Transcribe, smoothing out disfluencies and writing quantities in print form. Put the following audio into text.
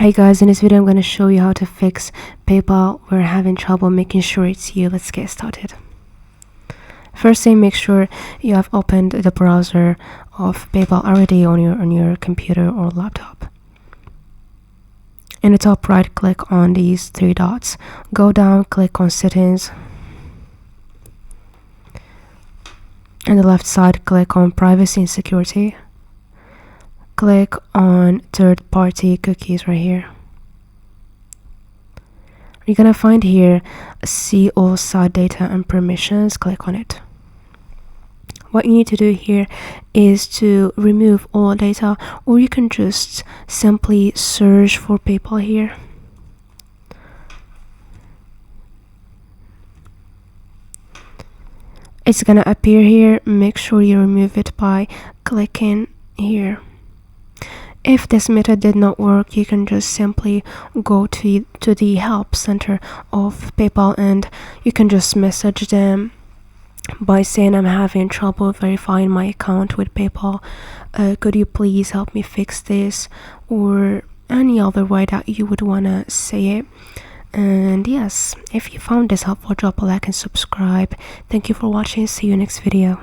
Hey guys, in this video I'm going to show you how to fix PayPal. We're having trouble making sure it's you. Let's get started. First thing, make sure you have opened the browser of PayPal already on your computer or laptop. In the top right, click on these three dots. Go down, click on settings. On the left side, click on privacy and security. Click on third-party cookies right here. You're gonna find here see all site data and permissions. Click on it. What you need to do here is to remove all data, or you can just simply search for PayPal here. It's gonna appear here. Make sure you remove it by clicking here. If this method did not work, you can just simply go to the help center of PayPal and you can just message them by saying, I'm having trouble verifying my account with PayPal. Could you please help me fix this? Or any other way that you would want to say it. And yes, if you found this helpful, drop a like and subscribe. Thank you for watching. See you next video.